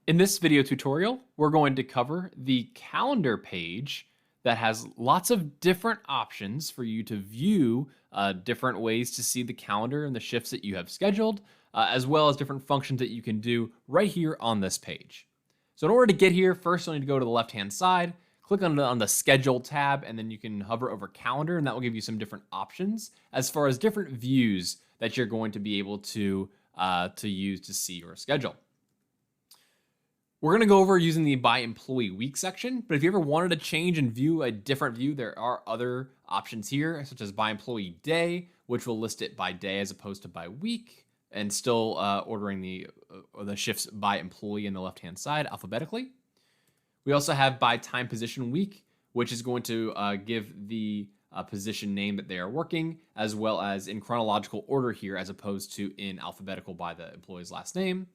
In this video tutorial, we're going to cover the calendar page that has lots of different options for you to view different ways to see the calendar and the shifts that you have scheduled, as well as different functions that you can do right here on this page. So in order to get here, first you'll need to go to the left-hand side, click on the Schedule tab, and then you can hover over Calendar, and that will give you some different options as far as different views that you're going to be able to use to see your schedule. We're going to go over using the by employee week section, but if you ever wanted to change and view a different view, there are other options here, such as by employee day, which will list it by day as opposed to by week, and still ordering the shifts by employee in the left-hand side alphabetically. We also have by time position week, which is going to give the position name that they are working, as well as in chronological order here, as opposed to in alphabetical by the employee's last name.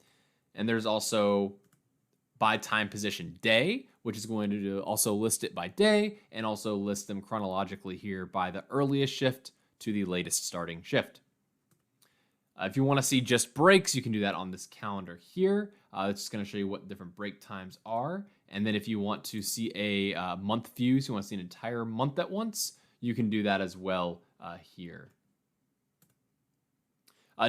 And there's also by time position day, which is going to also list it by day and also list them chronologically here by the earliest shift to the latest starting shift. If you want to see just breaks, you can do that on this calendar here. It's just going to show you what different break times are. And then if you want to see a month view, so you want to see an entire month at once, you can do that as well here.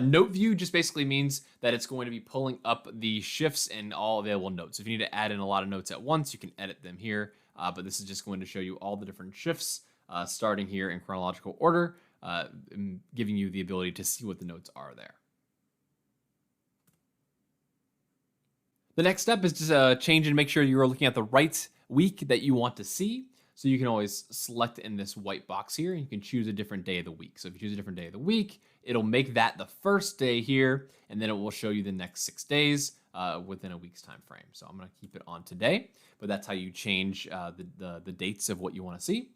Note view just basically means that it's going to be pulling up the shifts and all available notes. If you need to add in a lot of notes at once, you can edit them here. But this is just going to show you all the different shifts starting here in chronological order, giving you the ability to see what the notes are there. The next step is to change and make sure you are looking at the right week that you want to see. So you can always select in this white box here, and you can choose a different day of the week. So if you choose a different day of the week, it'll make that the first day here, and then it will show you the next 6 days within a week's time frame. So I'm going to keep it on today, but that's how you change the dates of what you want to see.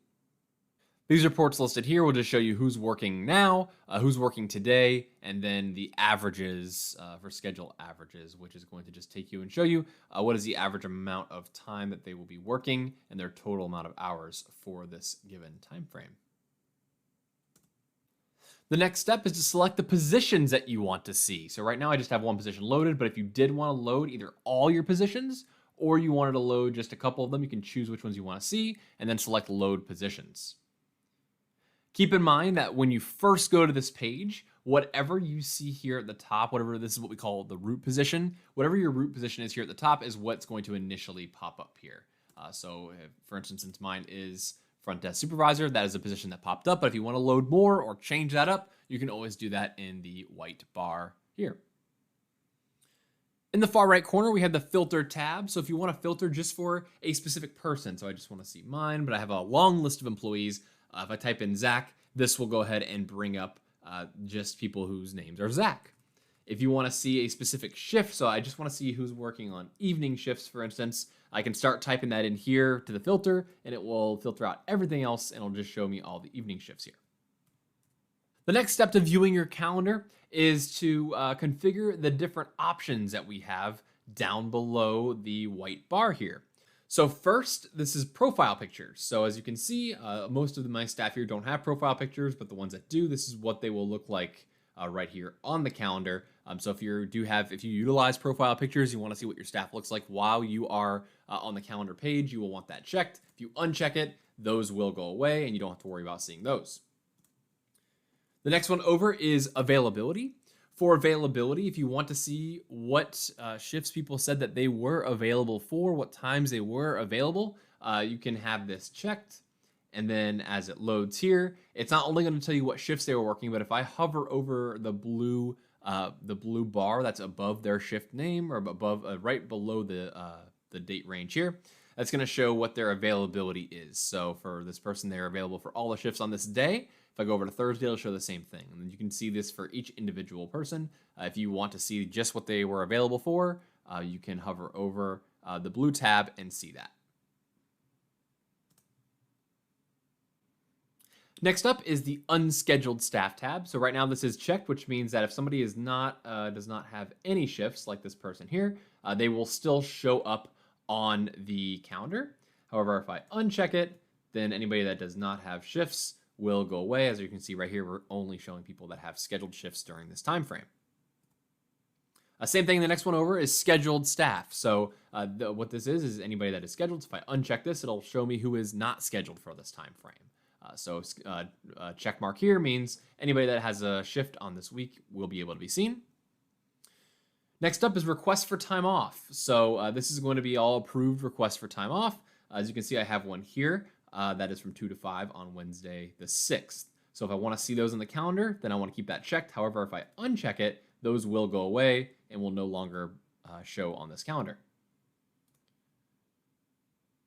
These reports listed here will just show you who's working now, who's working today, and then the averages for schedule averages, which is going to just take you and show you what is the average amount of time that they will be working and their total amount of hours for this given time frame. The next step is to select the positions that you want to see. So right now I just have one position loaded, but if you did want to load either all your positions or you wanted to load just a couple of them, you can choose which ones you want to see and then select load positions. Keep in mind that when you first go to this page, whatever you see here at the top, this is what we call the root position, whatever your root position is here at the top is what's going to initially pop up here. For instance, since mine is front desk supervisor, that is a position that popped up. But if you want to load more or change that up, you can always do that in the white bar here. In the far right corner, we have the filter tab. So if you want to filter just for a specific person, so I just want to see mine, but I have a long list of employees. If I type in Zach, this will go ahead and bring up just people whose names are Zach. If you want to see a specific shift, so I just want to see who's working on evening shifts, for instance, I can start typing that in here to the filter, and it will filter out everything else, and it'll just show me all the evening shifts here. The next step to viewing your calendar is to configure the different options that we have down below the white bar here. So first, this is profile pictures. So as you can see, most of my staff here don't have profile pictures, but the ones that do, this is what they will look like right here on the calendar. So if you utilize profile pictures, you want to see what your staff looks like while you are on the calendar page, you will want that checked. If you uncheck it, those will go away and you don't have to worry about seeing those. The next one over is availability. For availability, if you want to see what shifts people said that they were available for, what times they were available, you can have this checked. And then as it loads here, it's not only going to tell you what shifts they were working, but if I hover over the blue bar that's above their shift name or above, right below the date range here, that's going to show what their availability is. So for this person, they're available for all the shifts on this day. If I go over to Thursday, it'll show the same thing. And then you can see this for each individual person. If you want to see just what they were available for, you can hover over the blue tab and see that. Next up is the unscheduled staff tab. So right now this is checked, which means that if somebody does not have any shifts like this person here, they will still show up on the calendar. However, if I uncheck it, then anybody that does not have shifts will go away. As you can see right here, we're only showing people that have scheduled shifts during this time frame. Same thing, the next one over is scheduled staff. So what this is anybody that is scheduled. So if I uncheck this, it'll show me who is not scheduled for this time frame. Check mark here means anybody that has a shift on this week will be able to be seen. Next up is requests for time off. So this is going to be all approved requests for time off. As you can see, I have one here that is from 2 to 5 on Wednesday the 6th. So if I want to see those in the calendar, then I want to keep that checked. However, if I uncheck it, those will go away and will no longer show on this calendar.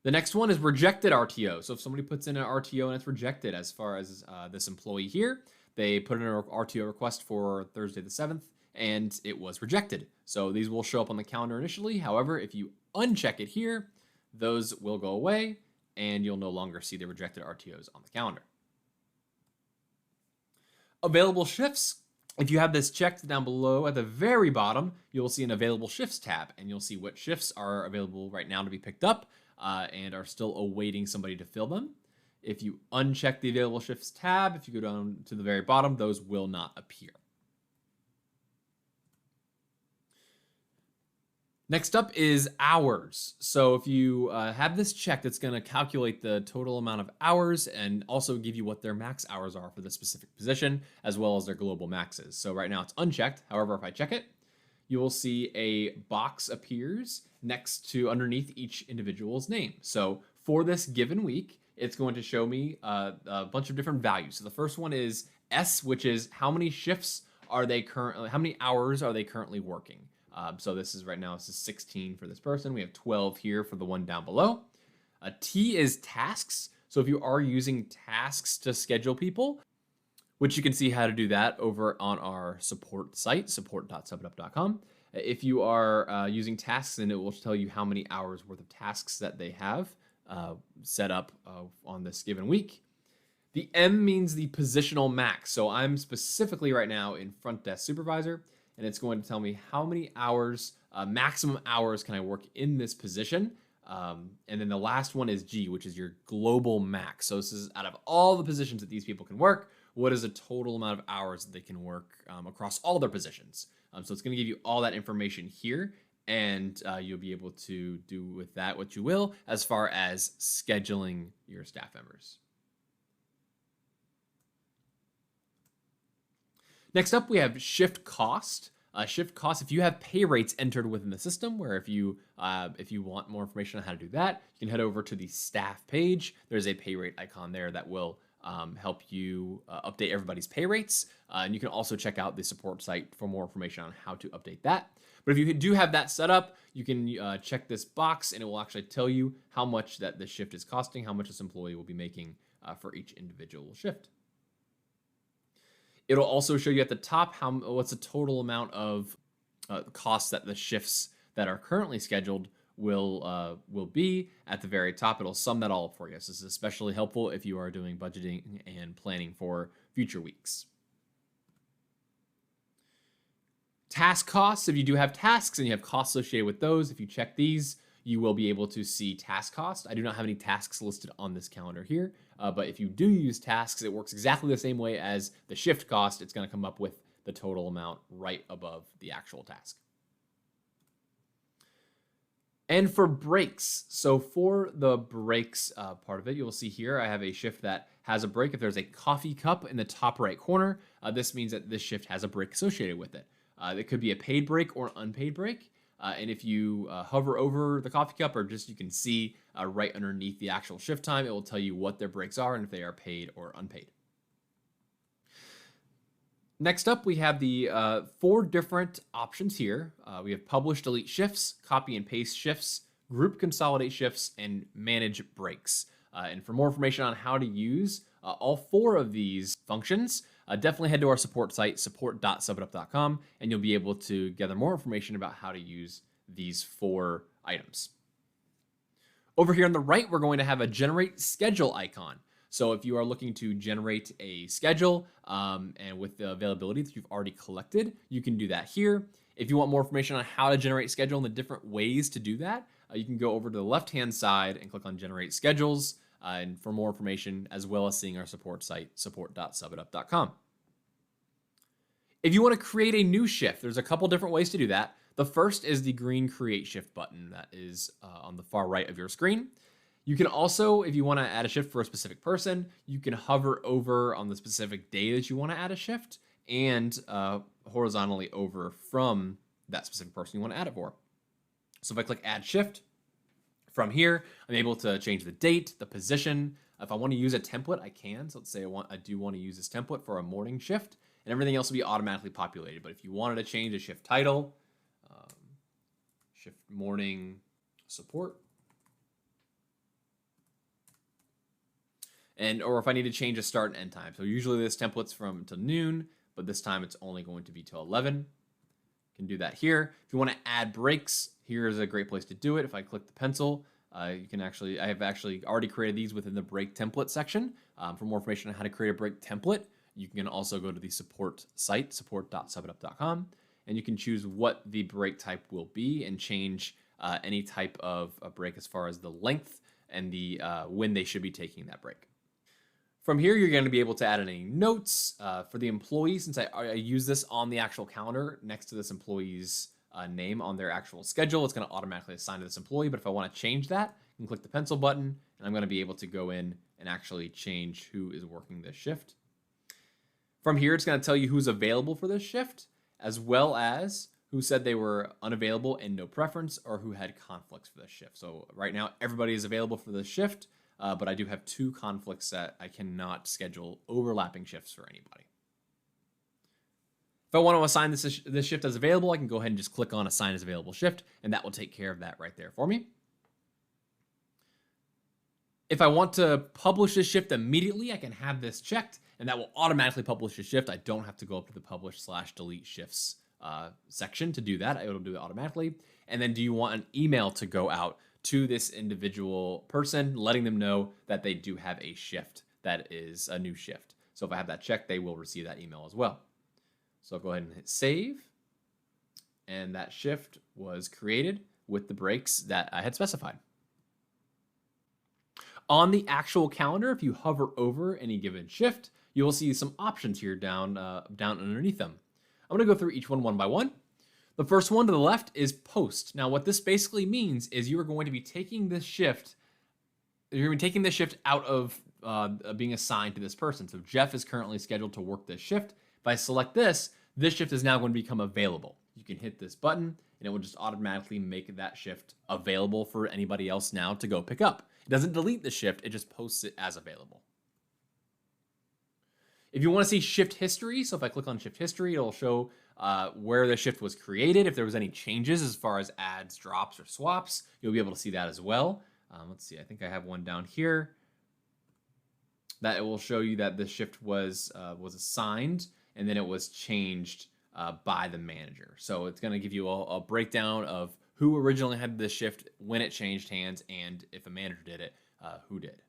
The next one is rejected RTO. So if somebody puts in an RTO and it's rejected, as far as this employee here, they put in an RTO request for Thursday the 7th and it was rejected. So these will show up on the calendar initially. However, if you uncheck it here, those will go away and you'll no longer see the rejected RTOs on the calendar. Available shifts. If you have this checked down below at the very bottom, you'll see an available shifts tab and you'll see what shifts are available right now to be picked up and are still awaiting somebody to fill them. If you uncheck the available shifts tab, if you go down to the very bottom, those will not appear. Next up is hours. So if you have this checked, it's going to calculate the total amount of hours and also give you what their max hours are for the specific position, as well as their global maxes. So right now it's unchecked. However, if I check it, you will see a box appears next to underneath each individual's name. So for this given week, it's going to show me a bunch of different values. So the first one is S, which is how many shifts are they currently, how many hours are they currently working? So this is right now, this is 16 for this person. We have 12 here for the one down below. T is tasks. So if you are using tasks to schedule people, which you can see how to do that over on our support site, support.subup.com. If you are using tasks, then it will tell you how many hours worth of tasks that they have set up on this given week. The M means the positional max. So I'm specifically right now in front desk supervisor, and it's going to tell me how many hours, maximum hours can I work in this position. And then the last one is G, which is your global max. So this is out of all the positions that these people can work, what is the total amount of hours that they can work across all their positions. So it's going to give you all that information here, and you'll be able to do with that what you will as far as scheduling your staff members. Next up, we have shift cost. Shift cost, if you have pay rates entered within the system, where if you want more information on how to do that, you can head over to the staff page. There's a pay rate icon there that will help you update everybody's pay rates. And you can also check out the support site for more information on how to update that. But if you do have that set up, you can check this box and it will actually tell you how much that the shift is costing, how much this employee will be making for each individual shift. It'll also show you at the top what's the total amount of costs that the shifts that are currently scheduled will be. At the very top, it'll sum that all up for you. So this is especially helpful if you are doing budgeting and planning for future weeks. Task costs, if you do have tasks and you have costs associated with those, if you check these, you will be able to see task cost. I do not have any tasks listed on this calendar here, but if you do use tasks, it works exactly the same way as the shift cost. It's going to come up with the total amount right above the actual task. And for breaks, so for the breaks part of it, you'll see here I have a shift that has a break. If there's a coffee cup in the top right corner, this means that this shift has a break associated with it. It could be a paid break or an unpaid break. And if you hover over the coffee cup, or just you can see right underneath the actual shift time, it will tell you what their breaks are and if they are paid or unpaid. Next up, we have the 4 different options here. We have publish, delete shifts, copy and paste shifts, group consolidate shifts, and manage breaks. And for more information on how to use all 4 of these functions, definitely head to our support site, support.subup.com, and you'll be able to gather more information about how to use these 4 items. Over here on the right, we're going to have a generate schedule icon. So if you are looking to generate a schedule and with the availability that you've already collected, you can do that here. If you want more information on how to generate schedule and the different ways to do that, you can go over to the left-hand side and click on generate schedules and for more information, as well as seeing our support site, support.subup.com. If you want to create a new shift, there's a couple different ways to do that. The first is the green create shift button that is on the far right of your screen. You can also, if you want to add a shift for a specific person, you can hover over on the specific day that you want to add a shift and horizontally over from that specific person you want to add it for. So if I click add shift, from here, I'm able to change the date, the position. If I want to use a template, I can. So let's say I do want to use this template for a morning shift, and everything else will be automatically populated. But if you wanted to change a shift title, shift morning support, or if I need to change a start and end time. So usually this template's from to noon, but this time it's only going to be till 11. Can do that here. If you want to add breaks, here's a great place to do it. If I click the pencil, you can actually, I have actually already created these within the break template section. For more information on how to create a break template, you can also go to the support site, support.subitup.com, and you can choose what the break type will be and change any type of a break as far as the length and the when they should be taking that break. From here, you're going to be able to add any notes for the employee. Since I use this on the actual calendar next to this employee's name on their actual schedule, it's going to automatically assign to this employee. But if I want to change that, I can click the pencil button, and I'm going to be able to go in and actually change who is working this shift. From here, it's going to tell you who's available for this shift, as well as who said they were unavailable and no preference, or who had conflicts for this shift. So right now, everybody is available for this shift. But I do have 2 conflicts that I cannot schedule overlapping shifts for anybody. If I want to assign this shift as available, I can go ahead and just click on assign as available shift, and that will take care of that right there for me. If I want to publish this shift immediately, I can have this checked, and that will automatically publish the shift. I don't have to go up to the publish/delete shifts section to do that. It'll do it automatically. And then do you want an email to go out to this individual person, letting them know that they do have a shift that is a new shift. So if I have that checked, they will receive that email as well. So I'll go ahead and hit save. And that shift was created with the breaks that I had specified. On the actual calendar, if you hover over any given shift, you will see some options here down underneath them. I'm going to go through each one by one. The first one to the left is post. Now, what this basically means is you are going to be taking this shift. You're going to be taking this shift out of being assigned to this person. So Jeff is currently scheduled to work this shift. If I select this shift is now going to become available. You can hit this button, and it will just automatically make that shift available for anybody else now to go pick up. It doesn't delete the shift. It just posts it as available. If you want to see shift history, so if I click on shift history, it'll show where the shift was created. If there was any changes as far as adds, drops, or swaps, you'll be able to see that as well. Let's see, I think I have one down here that it will show you that the shift was assigned and then it was changed by the manager. So it's going to give you a breakdown of who originally had this shift, when it changed hands, and if a manager did it, who did.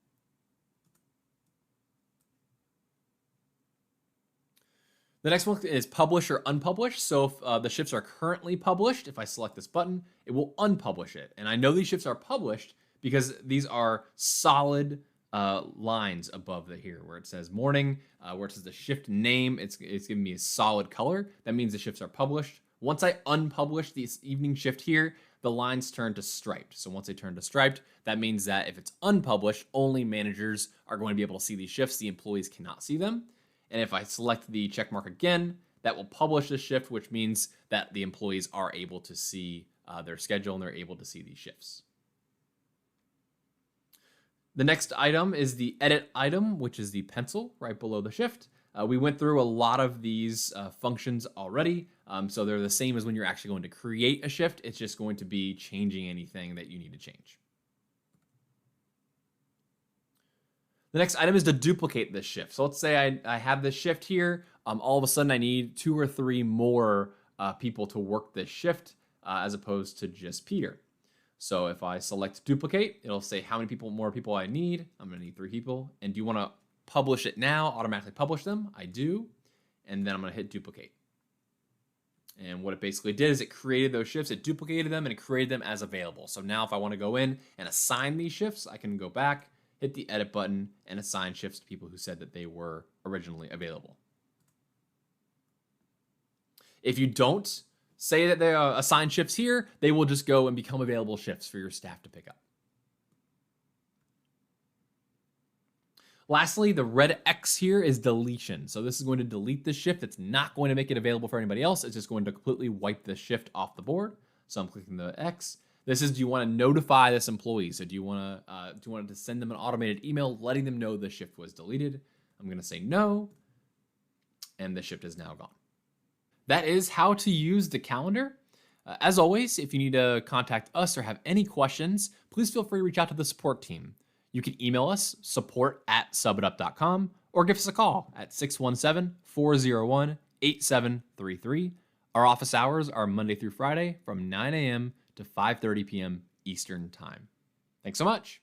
The next one is publish or unpublish. So if the shifts are currently published, if I select this button, it will unpublish it. And I know these shifts are published because these are solid lines above here where it says morning, where it says the shift name, it's giving me a solid color. That means the shifts are published. Once I unpublish this evening shift here, the lines turn to striped. So once they turn to striped, that means that if it's unpublished, only managers are going to be able to see these shifts. The employees cannot see them. And if I select the check mark again, that will publish the shift, which means that the employees are able to see their schedule and they're able to see these shifts. The next item is the edit item, which is the pencil right below the shift. We went through a lot of these functions already, so they're the same as when you're actually going to create a shift. It's just going to be changing anything that you need to change. The next item is to duplicate this shift. So let's say I have this shift here. All of a sudden, I need 2 or 3 more people to work this shift as opposed to just Peter. So if I select duplicate, it'll say how many more people I need. I'm going to need 3 people. And do you want to publish it now, automatically publish them? I do. And then I'm going to hit duplicate. And what it basically did is it created those shifts, it duplicated them, and it created them as available. So now if I want to go in and assign these shifts, I can go back, hit the edit button, and assign shifts to people who said that they were originally available. If you don't say that they assign shifts here, they will just go and become available shifts for your staff to pick up. Lastly, the red X here is deletion. So this is going to delete the shift. It's not going to make it available for anybody else. It's just going to completely wipe the shift off the board. So I'm clicking the X. This is, do you want to notify this employee? So do you want to send them an automated email letting them know the shift was deleted? I'm going to say no, and the shift is now gone. That is how to use the calendar. As always, if you need to contact us or have any questions, please feel free to reach out to the support team. You can email us, support@subitup.com, or give us a call at 617-401-8733. Our office hours are Monday through Friday from 9 a.m. to 5:30 p.m. Eastern Time. Thanks so much.